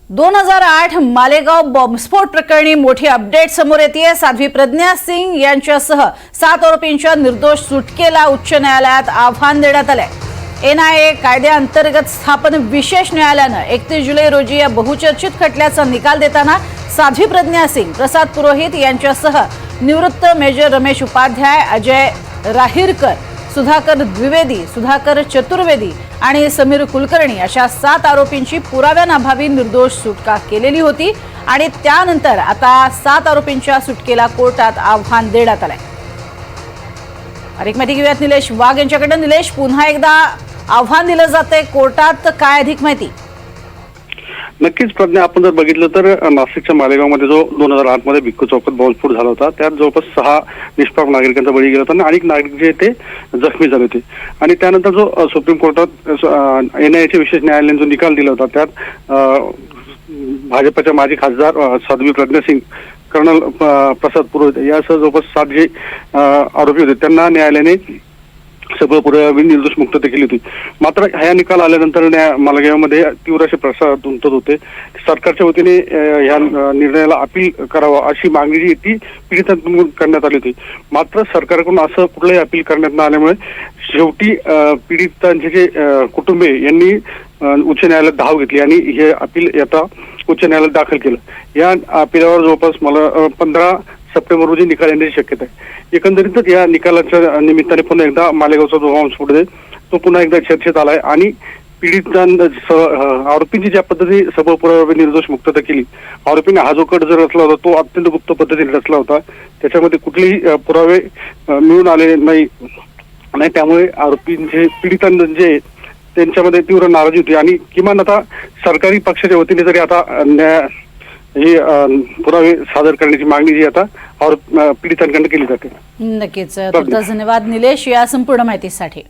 2008 मालेगाव बॉम्बस्फोट प्रकरणी मोठी अपडेट समोर येते। साध्वी प्रज्ञा सिंग यांच्यासह 7 आरोपींच्या निर्दोष सुटकेला उच्च न्यायालयात आव्हान देण्यात आले। एनआयए कायद्याअंतर्गत स्थापन विशेष न्यायालयाने 31 जुलै रोजी या बहुचर्चित खटल्याचा निकाल देताना साध्वी प्रज्ञा सिंग, प्रसाद पुरोहित यांच्यासह निवृत्त मेजर रमेश उपाध्याय, अजय राहिरकर, सुधाकर द्विवेदी, सुधाकर चतुर्वेदी आणि समीर कुलकर्णी अशा 7 आरोपींची पुराव्यांअभावी निर्दोष सुटका केलेली होती आणि त्यानंतर आता 7 आरोपींच्या सुटकेला कोर्टात आव्हान देण्यात आले। अधिक माहिती घेऊयात निलेश वाघ यांच्याकडे। निलेश, पुन्हा एकदा आव्हान दिलं जाते कोर्टात, काय अधिक माहिती? नक्कीच प्रज्ञा, आपण जर बघितलं तर नाशिकच्या मालेगावमध्ये जो 2008 मध्ये भिक्खू चौकात बॉम्बस्फोट झाला होता, त्यात जवळपास 6 निष्पाप नागरिकांचा बळी गेला होता आणि अनेक नागरिक जे ते जखमी झाले होते। आणि त्यानंतर जो सुप्रीम कोर्टात एनआयएच्या विशेष न्यायालयाने जो निकाल दिला होता, त्यात भाजपच्या माजी खासदार साध्वी प्रज्ञा सिंग, कर्नल प्रसाद पुरोहित यासह जवळपास 7 जे आरोपी होते त्यांना न्यायालयाने सगळं पुरावे निर्दोष मुक्तता केली होती। मात्र ह्या निकाल आल्यानंतर मालेगावमध्ये तीव्र असे प्रसाद उमटत होते। सरकारच्या वतीने ह्या निर्णयाला अपील करावा अशी मागणी जी ती पीडितांकडून करण्यात आली होती। मात्र सरकारकडून असं कुठलंही अपील करण्यात न आल्यामुळे शेवटी पीडितांचे जे कुटुंबीय यांनी उच्च न्यायालयात धाव घेतली आणि हे अपील आता उच्च न्यायालयात दाखल केलं। या अपीलावर जवळपास मला 15 सप्टेंबर रोजी निकाल येण्याची शक्यता आहे। एकंदरीतच या निकालाच्या निमित्ताने पुन्हा एकदा मालेगावचा जो बॉम्बस्फोट आहे तो पुन्हा एकदा चर्चेत आलाय आणि पीडितांसह आरोपींची ज्या पद्धतीने सबळ पुरावे निर्दोष मुक्तता केली, आरोपीने हा जो कट जर रचला होता तो अत्यंत गुप्त पद्धतीने रचला होता, त्याच्यामध्ये कुठलेही पुरावे मिळून आले नाही। त्यामुळे आरोपींचे पीडितांचे त्यांच्यामध्ये तीव्र नाराजी होती आणि किमान आता सरकारी पक्षाच्या वतीने जरी आता ही पुरावे सादर करण्याची मागणी जी आता पीडितांकडून केली जाते। नक्कीच, तुमचा धन्यवाद निलेश या संपूर्ण माहितीसाठी।